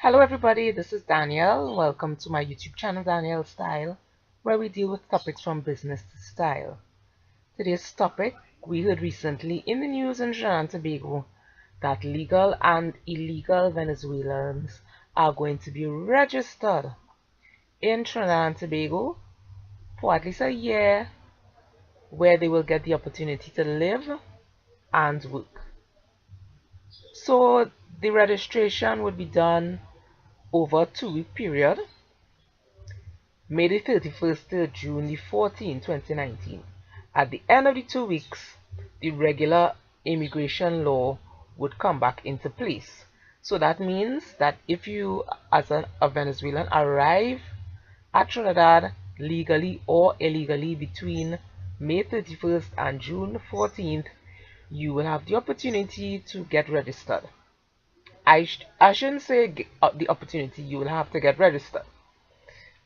Hello everybody, this is Danielle. Welcome to my YouTube channel Danielle Style, where we deal with topics from business to style. Today's topic, we heard recently in the news in Trinidad and Tobago that legal and illegal Venezuelans are going to be registered in Trinidad and Tobago for at least a year, where they will get the opportunity to live and work. So the registration would be done over a 2-week period, May the 31st to June the 14th, 2019. At the end of the 2 weeks, the regular immigration law would come back into place. So that means that if you, as a Venezuelan, arrive at Trinidad legally or illegally between May 31st and June 14th, you will have the opportunity to get registered. I shouldn't say the opportunity, you will have to get registered,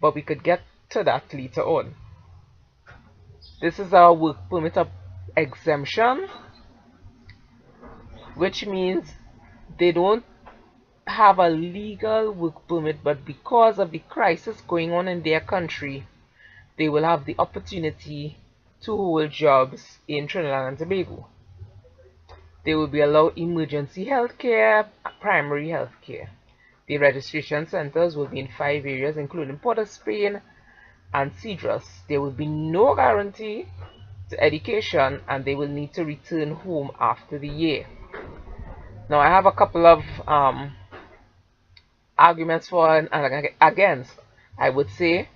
but we could get to that later on. This is our work permit exemption, which means they don't have a legal work permit, but because of the crisis going on in their country, they will have the opportunity to hold jobs in Trinidad and Tobago. They will be allowed emergency health care, primary health care. The registration centers will be in 5 areas, including Port of Spain and Cedros. There will be no guarantee to education, and they will need to return home after the year. Now, I have a couple of arguments for and against. I would say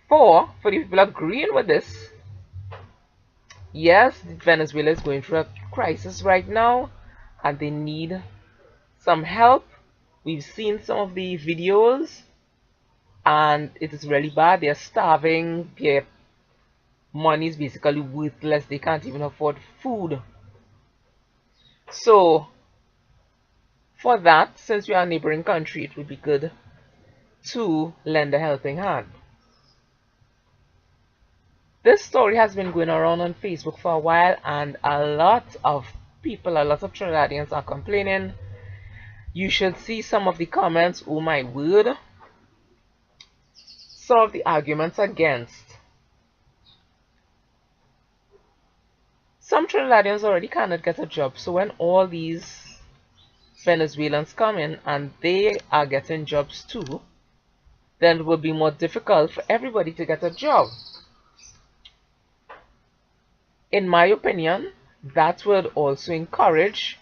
for the people agreeing with this. Yes, Venezuela is going through a crisis right now, and they need some help. We've seen some of the videos, and it is really bad. They're starving. Their money is basically worthless. They can't even afford food. So, for that, since we are a neighboring country, it would be good to lend a helping hand. This story has been going around on Facebook for a while, and a lot of people, a lot of Trinidadians are complaining. You should see some of the comments. Oh my word. Some of the arguments against. Some Trinidadians already cannot get a job, so when all these Venezuelans come in and they are getting jobs too, then it will be more difficult for everybody to get a job. In my opinion, that would also encourage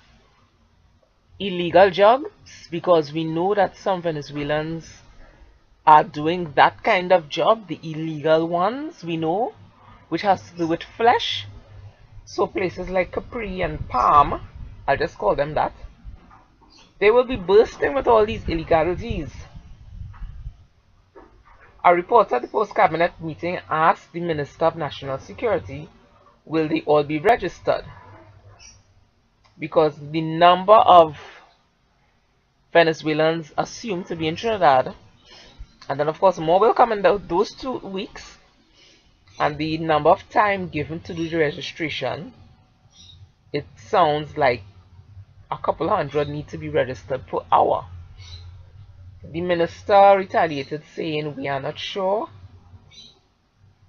illegal jobs, because we know that some Venezuelans are doing that kind of job, the illegal ones we know, which has to do with flesh. So places like Capri and Palm, I'll just call them that, they will be bursting with all these illegalities. A reporter at the post-cabinet meeting asked the Minister of National Security, will they all be registered? Because the number of Venezuelans assumed to be in Trinidad, and then of course more will come in those 2 weeks, and the number of time given to do the registration, it sounds like a couple hundred need to be registered per hour. The minister retaliated, saying, we are not sure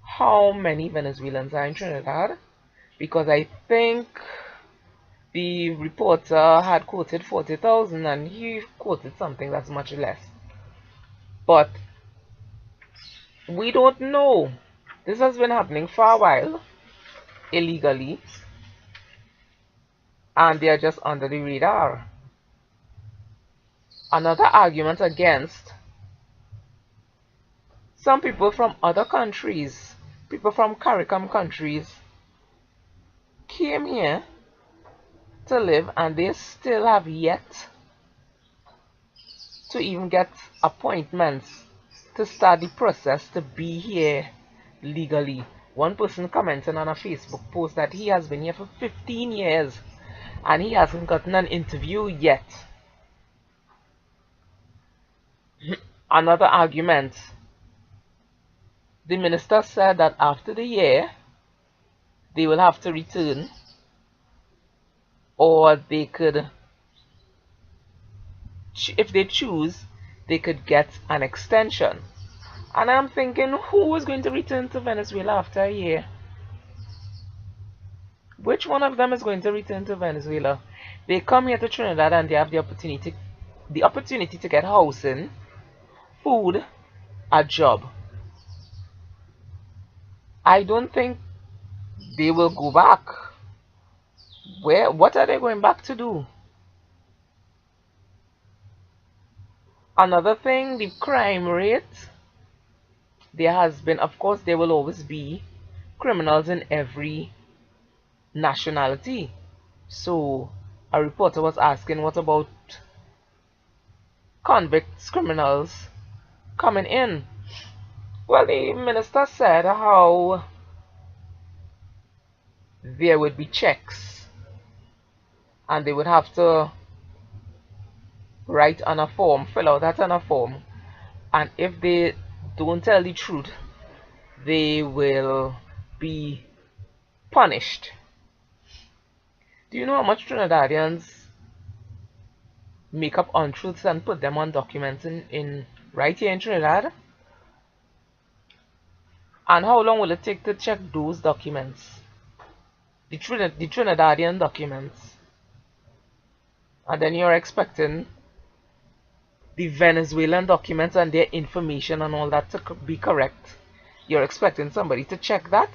how many Venezuelans are in Trinidad, because I think the reporter had quoted 40,000 and he quoted something that's much less. But we don't know. This has been happening for a while, illegally, and they are just under the radar. Another argument against: some people from other countries, people from CARICOM countries, came here to live, and they still have yet to even get appointments to start the process to be here legally. One person commented on a Facebook post that he has been here for 15 years and he hasn't gotten an interview yet. Another argument: the minister said that after the year they will have to return, or they could, if they choose, they could get an extension. And I'm thinking, who is going to return to Venezuela after a year? Which one of them is going to return to Venezuela? They come here to Trinidad and they have the opportunity to get housing, food, a job. I don't think they will go back. What are they going back to do? Another thing, the crime rate. There has been, of course, there will always be criminals in every nationality. So a reporter was asking, what about convicts, criminals coming in? Well, the minister said how there would be checks and they would have to write on a form, fill out that on a form, and if they don't tell the truth, they will be punished. Do you know how much Trinidadians make up untruths and put them on documents in right here in Trinidad? And how long will it take to check those documents? The Trinidadian documents. And then you're expecting the Venezuelan documents and their information and all that to be correct. You're expecting somebody to check that?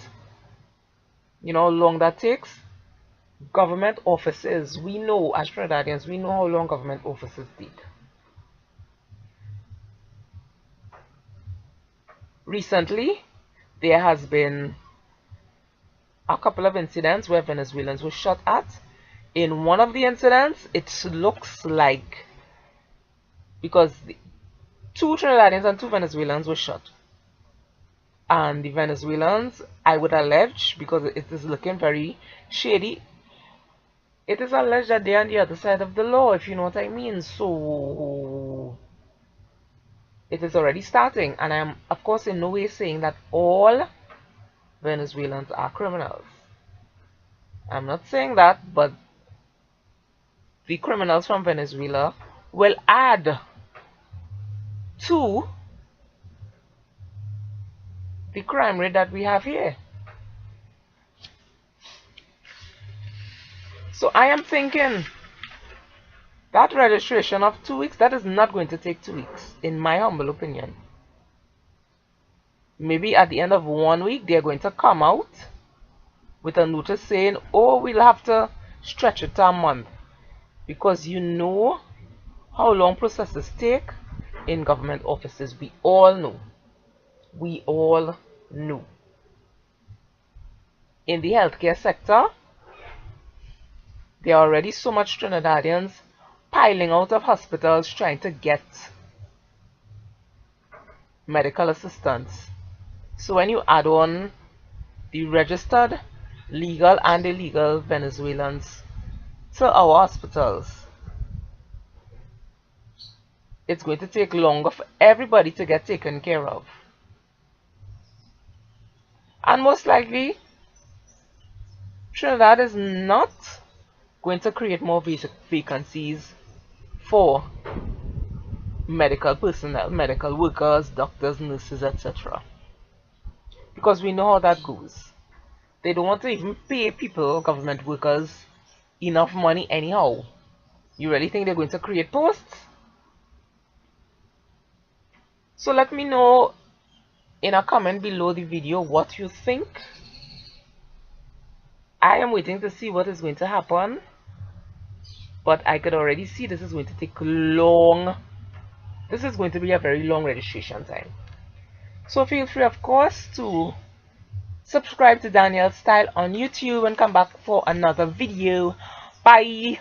You know how long that takes? Government offices, we know as Trinidadians, we know how long government offices take. Recently, there has been a couple of incidents where Venezuelans were shot at. In one of the incidents, it looks like, because two Trinidadians and two Venezuelans were shot. And the Venezuelans, I would allege, because it is looking very shady, it is alleged that they are on the other side of the law, if you know what I mean. So it is already starting, and I am, of course, in no way saying that all Venezuelans are criminals. I'm not saying that, but the criminals from Venezuela will add to the crime rate that we have here. So I am thinking that registration of 2 weeks, that is not going to take 2 weeks, in my humble opinion. Maybe at the end of 1 week, they're going to come out with a notice saying, oh, we'll have to stretch it to a month. Because you know how long processes take in government offices. We all know. We all know. In the healthcare sector, there are already so much Trinidadians piling out of hospitals trying to get medical assistance. So when you add on the registered, legal and illegal Venezuelans to our hospitals, it's going to take longer for everybody to get taken care of. And most likely, Trinidad is not going to create more vacancies for medical personnel, medical workers, doctors, nurses, etc. Because we know how that goes. They don't want to even pay people, government workers, enough money anyhow. You really think they're going to create posts? So let me know in a comment below the video what you think. I am waiting to see what is going to happen, but I could already see this is going to take long. This is going to be a very long registration time. So feel free, of course, to subscribe to Daniel's Style on YouTube and come back for another video. Bye!